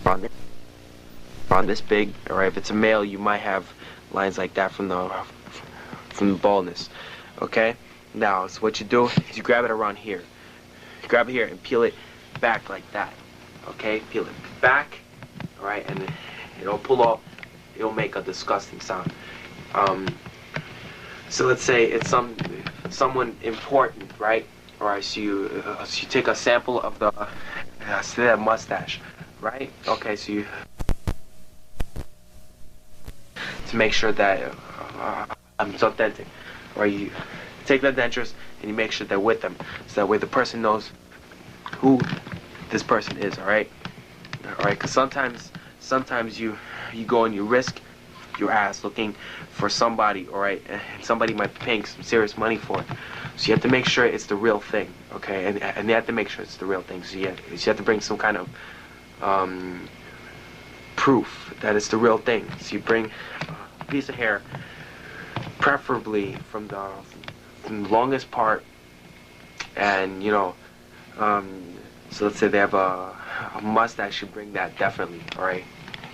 around this big. All right, if it's a male, you might have lines like that from the baldness. Okay. Now, so what you do is you grab it around here. You grab it here and peel it back like that. Okay, peel it back. All right, and it'll pull off. It'll make a disgusting sound. So let's say it's someone important, right? All right, so you take a sample of the say that mustache, right? Okay, so you to make sure that it's authentic, right? You take the dentures and you make sure they're with them, so that way the person knows who this person is. All right, because sometimes you go and you risk your ass looking for somebody, all right, and somebody might be paying some serious money for it. So you have to make sure it's the real thing, okay, and you have to make sure it's the real thing. So you have to bring some kind of proof that it's the real thing. So you bring a piece of hair, preferably from the longest part, and so let's say they have a mustache. You bring that definitely, all right.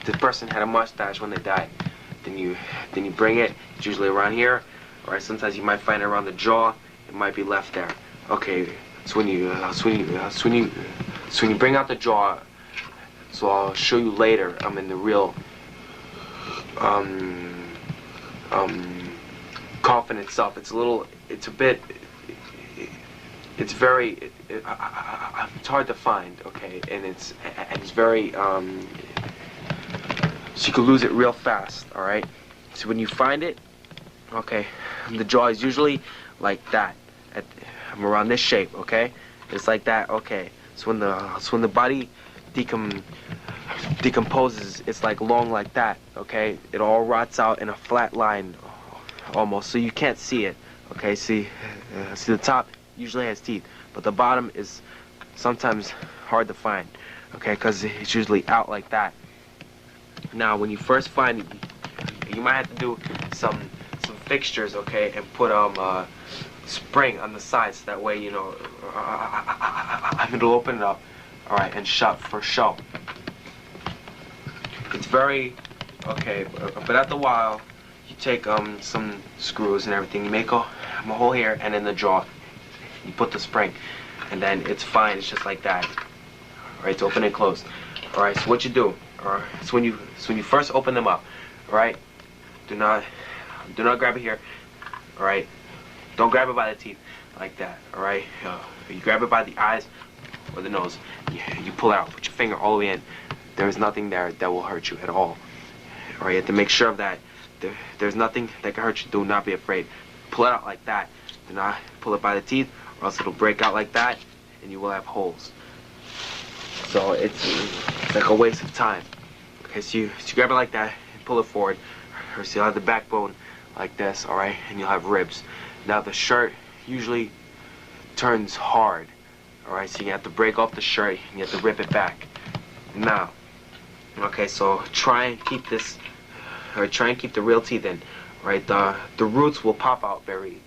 If this person had a mustache when they died, then you bring it. It's usually around here, all right. Sometimes you might find it around the jaw. It might be left there. Okay. So when you bring out the jaw, so I'll show you later. I'm in the real coffin itself. It's very, it's hard to find, okay, and it's very, so you can lose it real fast, all right. So when you find it, okay, the jaw is usually like that, I'm around this shape, okay. It's like that, okay. So when the body decomposes, it's like long like that, okay. It all rots out in a flat line, almost, so you can't see it, okay. See the top usually has teeth, but the bottom is sometimes hard to find, okay, because it's usually out like that. Now, when you first find it, you might have to do some fixtures, okay, and put a spring on the sides. So that way, it'll open it up, all right, and shut for show. It's very okay, but after a while, you take some screws and everything. You make a hole here, and in the jaw, you put the spring, and then it's fine. It's just like that. All right, it's open and closed. All right, so what you do? So when you first open them up, all right, do not grab it here. All right, don't grab it by the teeth like that. All right, you grab it by the eyes or the nose. You pull it out. Put your finger all the way in. There is nothing there that will hurt you at all. All right, you have to make sure of that. There's nothing that can hurt you. Do not be afraid. Pull it out like that. Do not pull it by the teeth, or else it'll break out like that, and you will have holes. So it's like a waste of time. Okay, so you grab it like that and pull it forward. Or so you'll have the backbone like this, all right, and you'll have ribs. Now the shirt usually turns hard, all right, so you have to break off the shirt and you have to rip it back. Now, okay, so try and keep this, or try and keep the real teeth in, right? The roots will pop out very,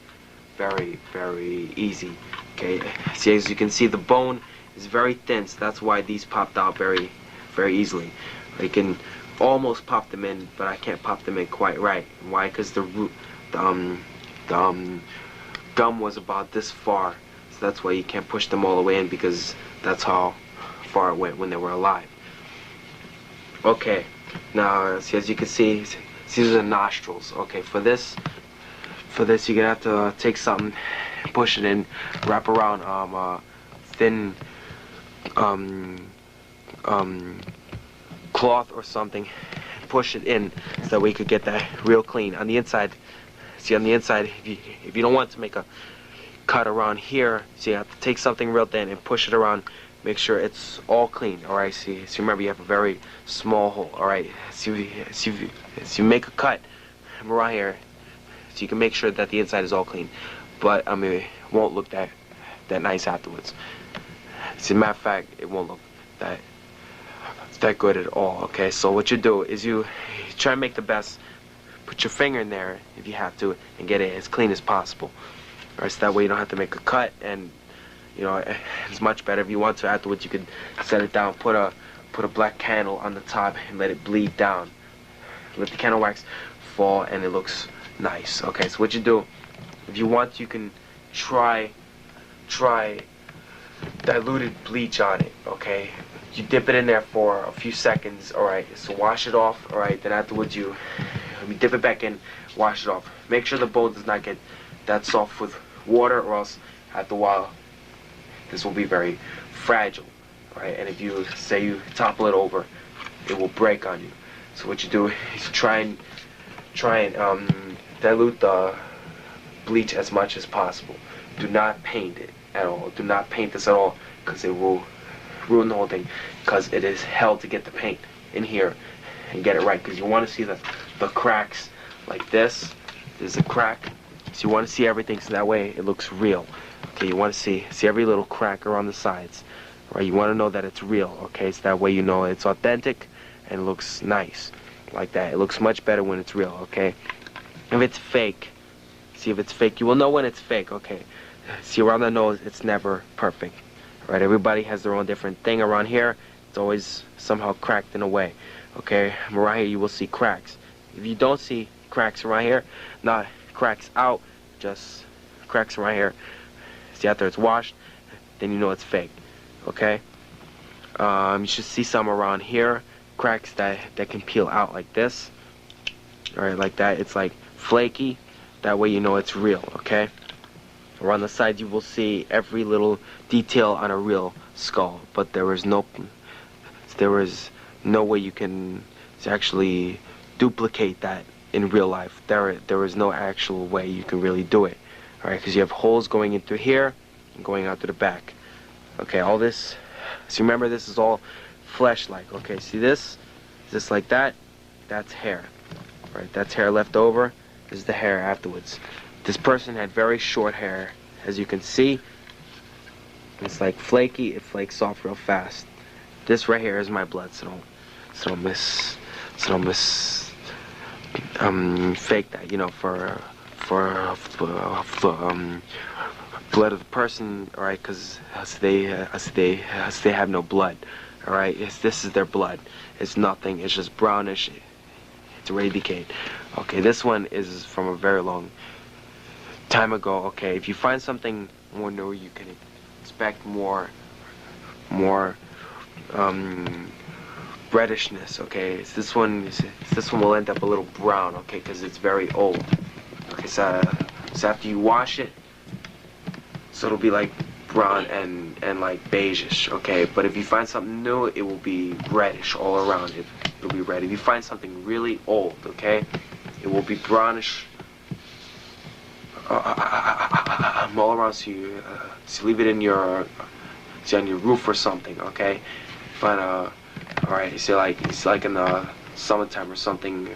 very, very easy. Okay, see, as you can see, the bone is very thin, so that's why these popped out very, very easily. I can almost pop them in, but I can't pop them in quite right. Why? Because the gum was about this far, so that's why you can't push them all the way in, because that's how far it went when they were alive. Okay, now see, as you can see, these are the nostrils. Okay, for this you're gonna have to take something, push it in, wrap around thin cloth or something, push it in so that we could get that real clean. On the inside, see, on the inside, if you don't want to make a cut around here, so you have to take something real thin and push it around, make sure it's all clean. All right, see, remember you have a very small hole. All right, so you make a cut around here, so you can make sure that the inside is all clean, but I mean, it won't look that nice afterwards. As a matter of fact, it won't look that good at all. Okay, so what you do is you try and make the best. Put your finger in there if you have to, and get it as clean as possible. All right, so that way you don't have to make a cut, and it's much better. If you want to afterwards, you could set it down, put a put a black candle on the top and let it bleed down. Let the candle wax fall and it looks nice. Okay, so what you do, if you want, you can try diluted bleach on it. Okay, you dip it in there for a few seconds. Alright, so wash it off. Alright, then afterwards you dip it back in, wash it off. Make sure the bowl does not get that soft with water, or else after a while this will be very fragile. Right, and if you say you topple it over, it will break on you. So what you do is try and dilute the bleach as much as possible. Do not paint it at all. Do not paint this at all, because it will ruin the whole thing. Because it is hell to get the paint in here and get it right. Because you want to see the cracks like this. There's a crack, so you want to see everything, so that way it looks real. Okay, you want to see every little crack around the sides. Right, you want to know that it's real. Okay, so that way you know it's authentic and it looks nice like that. It looks much better when it's real. Okay, if it's fake, see, if it's fake, you will know when it's fake. Okay, see, around the nose, it's never perfect. Right, everybody has their own different thing. Around here, it's always somehow cracked in a way. Okay, around here you will see cracks. If you don't see cracks around here, not cracks out, just cracks around here, see, after it's washed, then you know it's fake. Okay, you should see some around here, cracks that can peel out like this. Alright, like that. It's like flaky. That way you know it's real. Okay, around the sides you will see every little detail on a real skull, but there is no way you can actually duplicate that in real life. There is no actual way you can really do it. Alright, because you have holes going in through here and going out through the back. Okay, all this, so remember, this is all flesh-like. Okay, see this? Just like that, that's hair. Right, that's hair left over. This is the hair afterwards. This person had very short hair, as you can see. It's like flaky, it flakes off real fast. This right here is my blood, so don't fake that, you know, for blood of the person, alright, because they have no blood, alright. This is their blood. It's nothing. It's just brownish. It's already decayed. Okay, this one is from a very long time ago. Okay, if you find something more new, you can expect more reddishness. Okay, this one will end up a little brown. Okay, because it's very old. Okay, so after you wash it, so it'll be like brown and like beigeish, okay? But if you find something new, it will be reddish all around it. It'll be red. If you find something really old, okay, it will be brownish all around. So you leave it in your, on your roof or something, okay? Find alright, it's like in the summertime or something,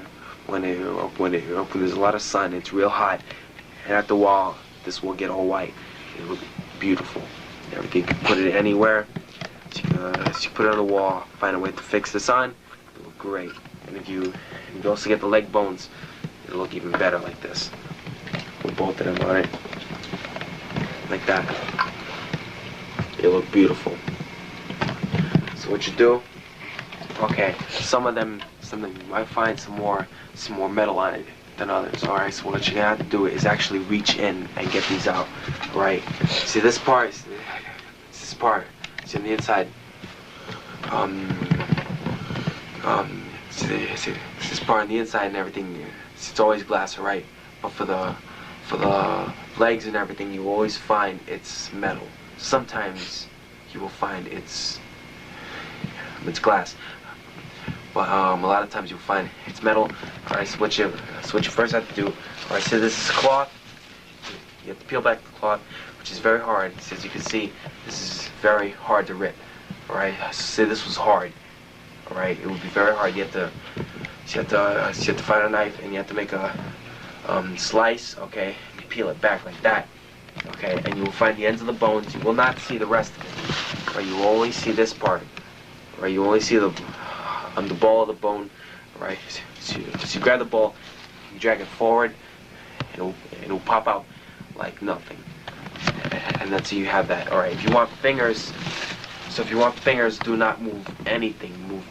when there's a lot of sun, it's real hot, and at the wall, this will get all white. It will be beautiful. Everything, you can put it anywhere. So you put it on the wall, find a way to fix this on, it'll look great. And if you also get the leg bones, it'll look even better like this. With both of them, alright? Like that. It'll look beautiful. So what you do, okay, some of them you might find some more metal on it than others. Alright, so what you're gonna have to do is actually reach in and get these out. Right? See this part? This part. See on the inside. See this part on the inside and everything. It's always glass, alright? But for the legs and everything, you always find it's metal. Sometimes you will find it's glass. But a lot of times you'll find it's metal. Alright, so what you first have to do, alright, so this is cloth. You have to peel back the cloth, which is very hard. So as you can see, this is very hard to rip. Alright, so say this was hard. Alright, it would be very hard. You have to find a knife and you have to make a slice, okay? You peel it back like that. Okay, and you will find the ends of the bones. You will not see the rest of it. Right, you will only see this part. Right, you only see the ball of the bone. Right, so you grab the ball, you drag it forward, and it'll pop out like nothing. And that's how you have that. Alright, if you want fingers, So if you want fingers, do not move anything.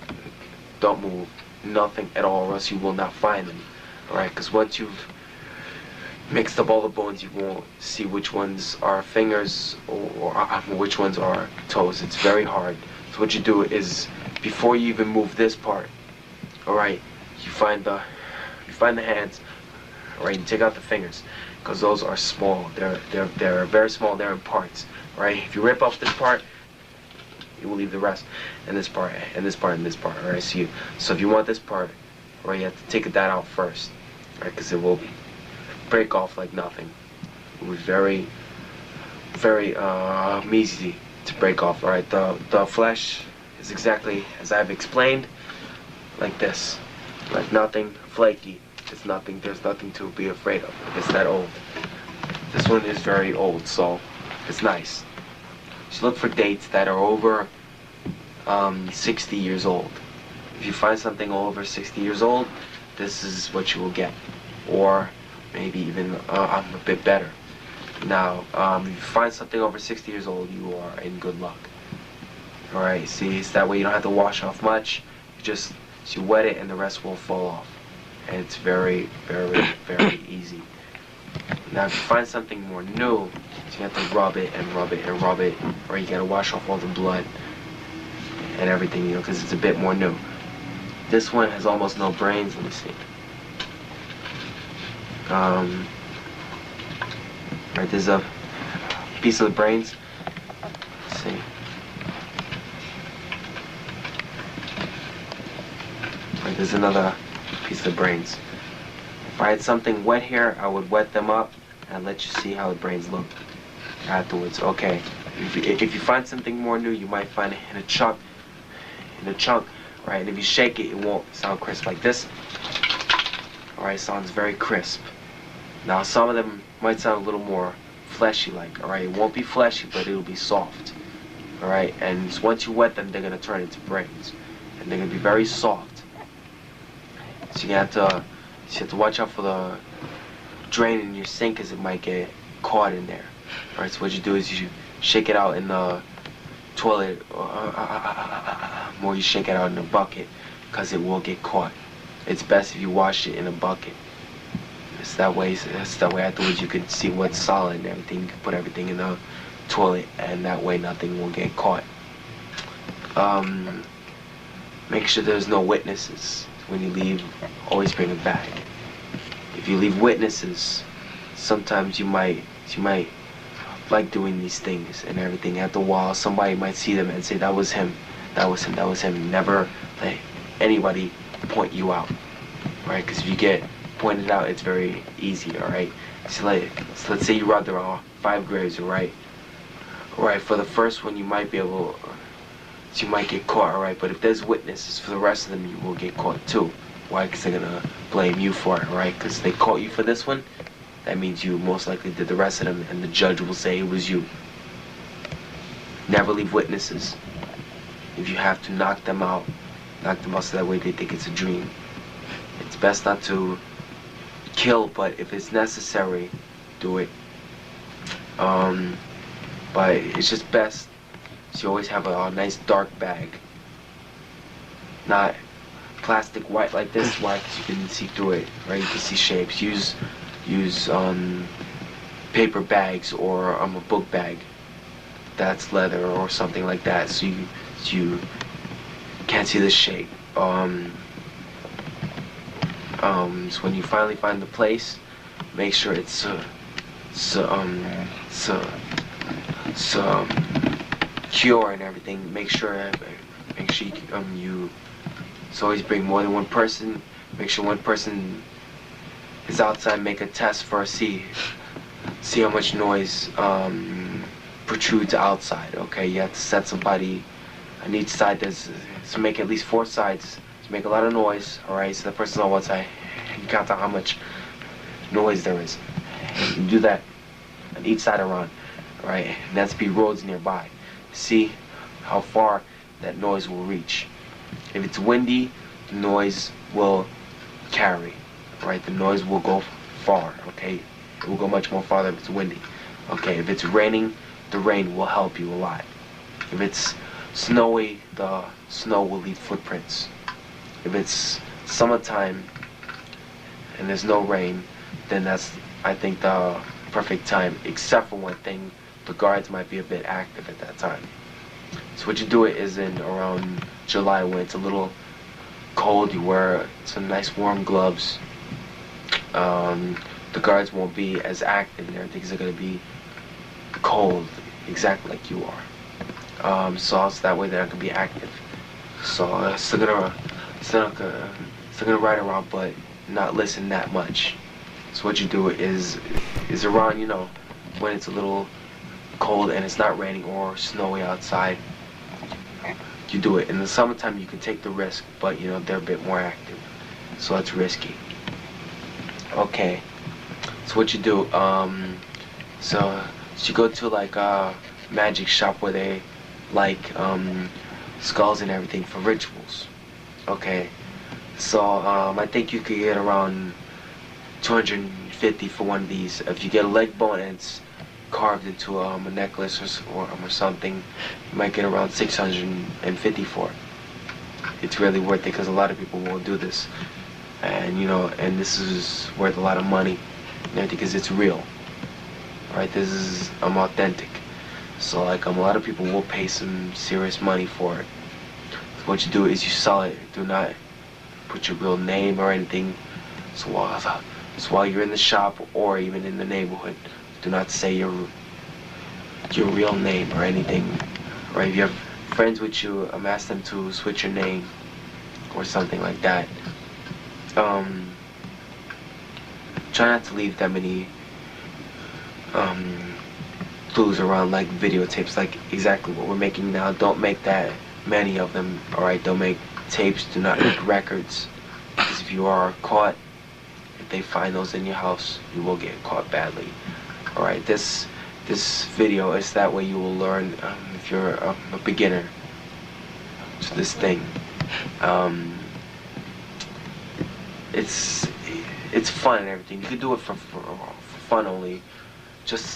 Don't move nothing at all, or else you will not find them. Alright, because once you've mixed up all the bones, you won't see which ones are fingers or which ones are toes. It's very hard. So what you do is, before you even move this part, alright, you find the hands. Alright, you take out the fingers, because those are small. They're very small. They're in parts. Alright, if you rip off this part, you will leave the rest, and this part, and this part, and this part. Alright, so if you want this part, alright, you have to take that out first, alright, because it will break off like nothing. It will be very, very easy to break off. Alright, the flesh is exactly as I've explained, like this, like nothing, flaky. It's nothing. There's nothing to be afraid of. It's that old. This one is very old, so it's nice. So look for dates that are over 60 years old. If you find something over 60 years old, this is what you will get, or maybe even a bit better. Now, if you find something over 60 years old, you are in good luck. All right, see, it's that way you don't have to wash off much. You wet it, and the rest will fall off, and it's very, very, very easy. Now, if you find something more new, so you have to rub it and rub it and rub it, or you gotta wash off all the blood and everything, you know, because it's a bit more new. This one has almost no brains. Let me see. Right, there's a piece of the brains. Let's see. Right, there's another piece of the brains. If I had something wet here, I would wet them up and let you see how the brains look afterwards. Okay. If you find something more new, you might find it in a chunk. Right? And if you shake it, it won't sound crisp like this. Alright, sounds very crisp. Now some of them might sound a little more fleshy like. Alright, it won't be fleshy, but it'll be soft. Alright, and once you wet them, they're gonna turn into brains. And they're gonna be very soft. So you have to watch out for the drain in your sink, because it might get caught in there. Alright, so what you do is you shake it out in the toilet, or you shake it out in a bucket, because it will get caught. It's best if you wash it in a bucket. It's that way afterwards you can see what's solid and everything. You can put everything in the toilet, and that way nothing will get caught. Make sure there's no witnesses. When you leave, always bring a bag. If you leave witnesses, sometimes you might like doing these things and everything. After a while, somebody might see them and say, that was him, that was him, that was him. Never let anybody point you out, right? Because if you get pointed out, it's very easy, alright? So let's say you robbed around 5 graves, alright? Alright, for the first one, you might get caught, alright? But if there's witnesses for the rest of them, you will get caught too. Why? Because they're gonna blame you for it, alright? Because they caught you for this one, that means you most likely did the rest of them, and the judge will say it was you. Never leave witnesses. If you have to, knock them out so that way they think it's a dream. It's best not to kill, but if it's necessary, do it. But it's just best so you always have a nice dark bag, not plastic white like this. Why? Because you can see through it, right? You can see shapes. Use paper bags, or a book bag that's leather or something like that, so you can't see the shape. So when you finally find the place, make sure it's secure and everything. Make sure you always bring more than one person. Make sure one person is outside. Make a test first. See how much noise protrudes outside. Okay, you have to set somebody on each side. So make at least 4 sides to make a lot of noise. All right, so the person on one side, you count out how much noise there is. You do that on each side around. All right, and that's be roads nearby. See how far that noise will reach. If it's windy, the noise will carry. Right, the noise will go far. Okay, it will go much more farther if it's windy. Okay, if it's raining, the rain will help you a lot. If it's snowy, the snow will leave footprints. If it's summertime and there's no rain, then that's, I think, the perfect time, except for one thing: the guards might be a bit active at that time. So what you do it is in around July, when it's a little cold. You wear some nice warm gloves. The guards won't be as active and everything's going to be cold, exactly like you are. So that way they're not going to be active. So still gonna ride around, but not listen that much. So what you do is around, when it's a little cold and it's not raining or snowy outside, you do it. In the summertime you can take the risk, but they're a bit more active, so it's risky. Okay, so what you do, so you go to like a magic shop where they like skulls and everything for rituals. Okay, so I think you could get around 250 for one of these. If you get a leg bone and it's carved into a necklace or something, you might get around 650 for it. It's really worth it because a lot of people won't do this, and and this is worth a lot of money and everything because it's real. Right? This is authentic. So like a lot of people will pay some serious money for it. So what you do is you sell it. Do not put your real name or anything. So while you're in the shop or even in the neighborhood, do not say your real name or anything. Right? If you have friends with you, ask them to switch your name or something like that. Try not to leave that many clues around, like videotapes, like exactly what we're making now. Don't make that many of them. Alright, don't make tapes, do not make records, because if you are caught, if they find those in your house, you will get caught badly. Alright, this video is that way you will learn, if you're a beginner to this thing. It's fun and everything. You can do it for fun only, just to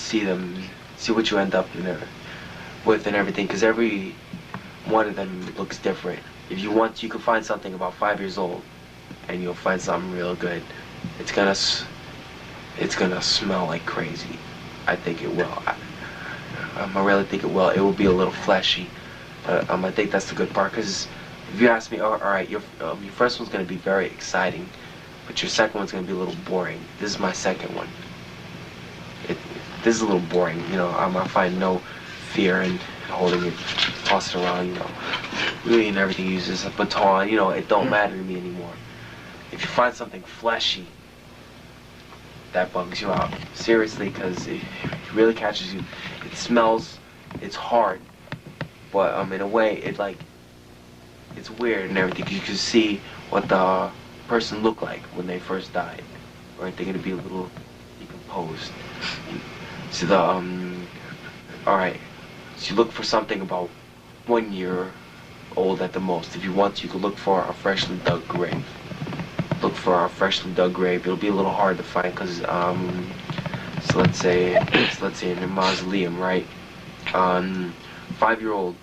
see what you end up with and everything, because every one of them looks different. If you want, you can find something about 5 years old and you'll find something real good. It's gonna smell like crazy. I think it will. I really think it will. It will be a little fleshy, but I think that's the good part, because if you ask me, alright, your first one's gonna be very exciting, but your second one's gonna be a little boring. This is my second one. This is a little boring, I find no fear in holding it, toss it around, really, and everything uses a baton, it don't matter to me anymore. If you find something fleshy, that bugs you out, seriously, because it really catches you. It smells, it's hard, but in a way, it's weird and everything. You can see what the person looked like when they first died, right? They're gonna be a little decomposed. So alright, so you look for something about 1 year old at the most. If you want, you can look for a freshly dug grave. Look for a freshly dug grave. It'll be a little hard to find because, so let's say in a mausoleum, right? 5-year-old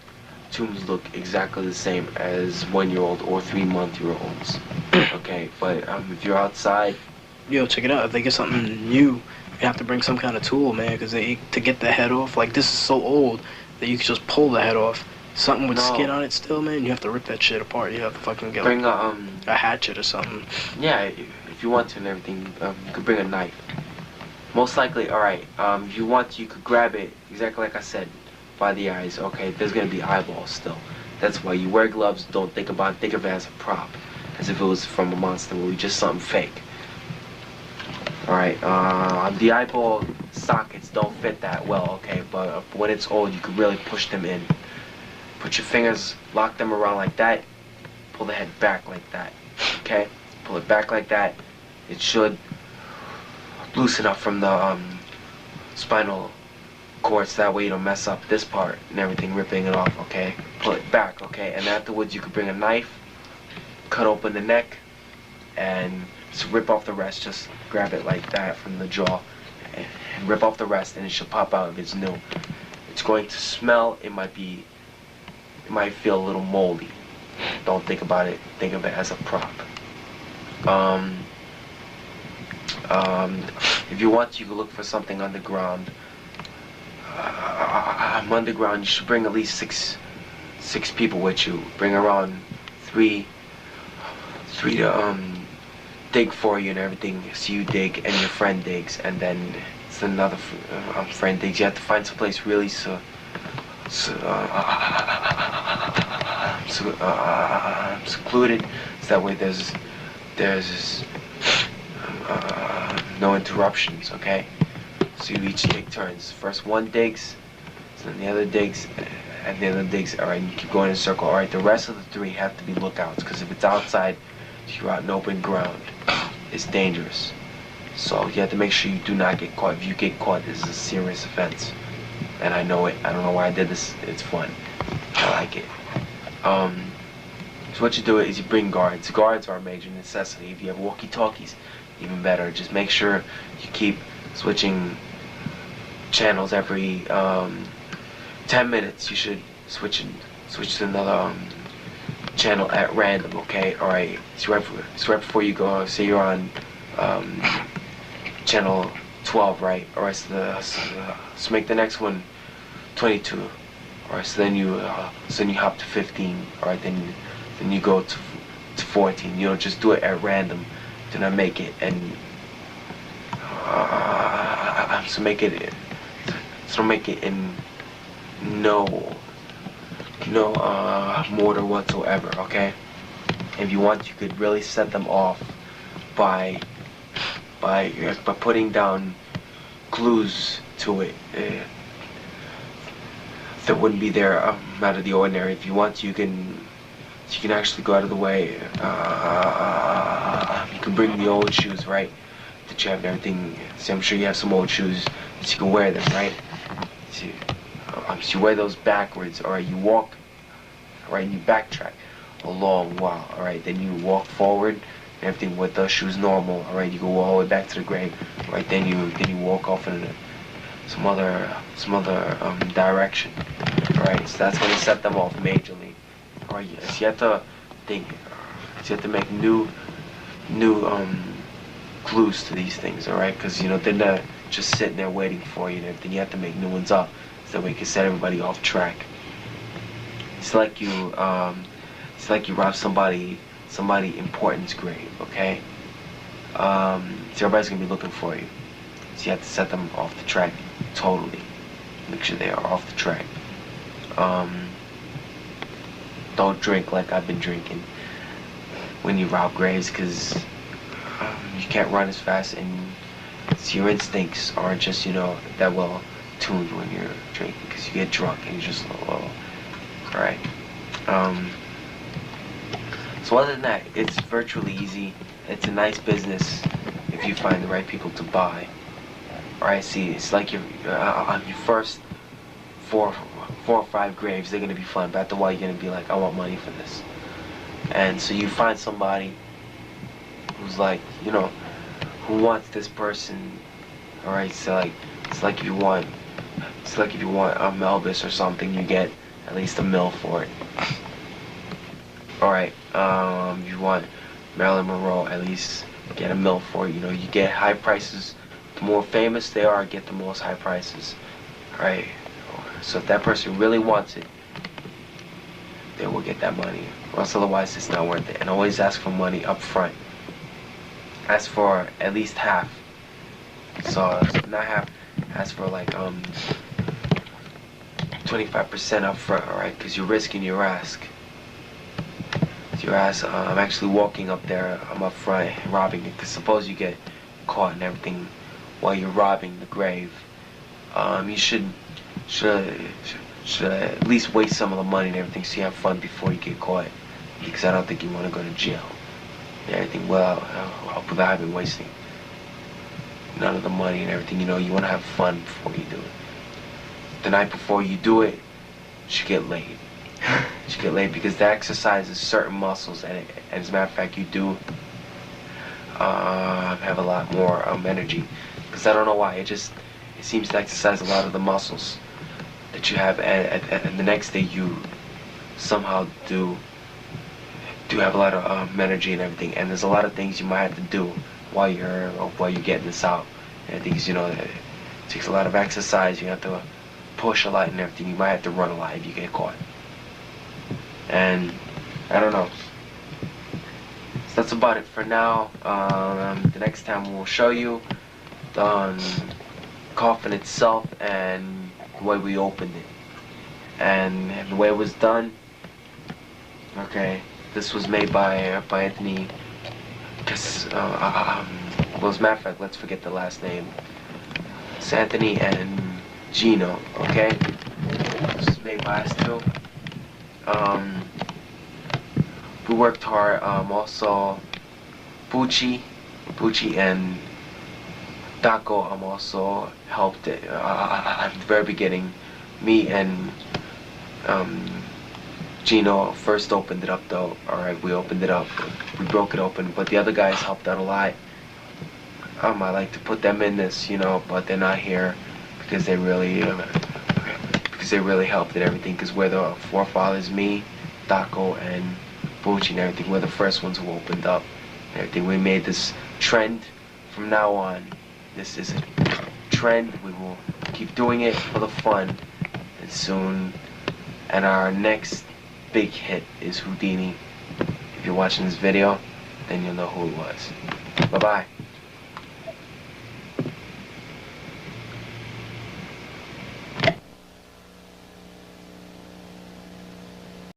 tombs look exactly the same as 1-year-old or 3-month-olds. Okay, but if you're outside, yo, check it out. If they get something new, you have to bring some kind of tool, man, because to get the head off, like, this is so old that you can just pull the head off. Something with skin on it still, man, you have to rip that shit apart. You have to fucking get bring a hatchet or something. Yeah, if you want to and everything, you could bring a knife. Most likely, alright, if you want, you could grab it, exactly like I said, by the eyes. Okay, there's gonna be eyeballs still. That's why you wear gloves. Don't think of it as a prop, as if it was from a monster movie, just something fake. Alright, the eyeball sockets don't fit that well, okay, but when it's old, you can really push them in. Put your fingers, lock them around like that, pull the head back like that, okay? Pull it back like that. It should loosen up from the spinal cord, so that way you don't mess up this part and everything, ripping it off, okay? Pull it back, okay? And afterwards, you could bring a knife, cut open the neck, and just rip off the rest. Just grab it like that from the jaw and rip off the rest, and it should pop out if it's new. It's going to smell. It might be it might feel a little moldy. Don't think about it. Think of it as a prop. If you want, you can look for something underground. Underground, you should bring at least six people with you. Bring around three to dig for you and everything. So you dig and your friend digs, and then it's another friend digs. You have to find someplace really secluded, so that way there's no interruptions. Okay, so you each take turns. First one digs, so then the other digs, and the other digs. All right, and you keep going in a circle. All right, the rest of the three have to be lookouts, because if it's outside, you're out in open ground, it's dangerous. So you have to make sure you do not get caught. If you get caught, this is a serious offense. And I know it. I don't know why I did this. It's fun. I like it. So what you do is you bring guards. Guards are a major necessity. If you have walkie-talkies, even better. Just make sure you keep switching channels every 10 minutes. You should switch to another channel at random. Okay. All right. So right before you go, say you're on channel 12, right? All right. So make the next one 22. All right. So then you hop to 15. All right. Then you go to 14. You don't just do it at random. Do not make it and so make it in no mortar whatsoever. Okay. If you want, you could really set them off by putting down clues to it that wouldn't be there out of the ordinary. If you want, you can actually go out of the way. You can bring the old shoes, right, that you have and everything. See, I'm sure you have some old shoes, so you can wear them, right? So you wear those backwards, all right? You walk, all right, and you backtrack a long while, all right? Then you walk forward and everything with those shoes normal, all right? You go all the way back to the grave, right? Then you walk off in some other direction, all right? So that's when you set them off majorly. All right, yes, you have to think. So you have to make new clues to these things, all right? Because they're not just sitting there waiting for you and everything. You have to make new ones up so that we can set everybody off track. It's like you rob somebody important's grave, okay? So everybody's gonna be looking for you. So you have to set them off the track totally. Make sure they are off the track. Don't drink like I've been drinking when you rob graves, because you can't run as fast, and so your instincts aren't just that well tuned when you're drinking, because you get drunk and you're just low. Alright. So other than that, it's virtually easy. It's a nice business if you find the right people to buy. Alright, see, it's like your first four or five graves, they're gonna be fun, but after a while you're gonna be like, I want money for this. And so you find somebody who's like, who wants this person. All right, so it's like if you want Elvis or something, you get at least $1 million for it. All right, you want Marilyn Monroe, at least get $1 million for it. You get high prices. The more famous they are, get the most high prices. All right. So if that person really wants it, they will get that money. Or else otherwise it's not worth it. And always ask for money up front. Ask for at least half. So not half. Ask for like 25% up front, alright? Because you're risking your ass. I'm actually walking up there. I'm up front robbing it. Because suppose you get caught and everything while you're robbing the grave. You should at least waste some of the money and everything so you have fun before you get caught, because I don't think you want to go to jail and everything without having wasting none of the money and everything. You want to have fun before you do it. The night before you do it, you should get laid. You should get laid, because that exercises certain muscles, and as a matter of fact, you do have a lot more energy, because I don't know why, it seems to exercise a lot of the muscles that you have, and the next day you somehow do have a lot of energy and everything. And there's a lot of things you might have to do while you're getting this out. And things, you know, it takes a lot of exercise. You have to push a lot and everything. You might have to run a lot if you get caught. And I don't know. So that's about it for now. The next time we'll show you the coffin itself and the way we opened it and the way it was done. Okay, this was made by Anthony. Well, as a matter of fact, let's forget the last name. It's Anthony and Gino. Okay, this was made by us too. We worked hard. Also, Bucci and Taco also helped it at the very beginning. Me and Gino first opened it up though. Alright, we opened it up. We broke it open, but the other guys helped out a lot. I like to put them in this, you know, but they're not here because they really helped and everything. Because we're the forefathers, me, Taco, and Bucci and everything. We're the first ones who opened up and everything. We made this trend from now on. This is a trend. We will keep doing it for the fun. And soon, and our next big hit is Houdini. If you're watching this video, then you'll know who it was. Bye-bye.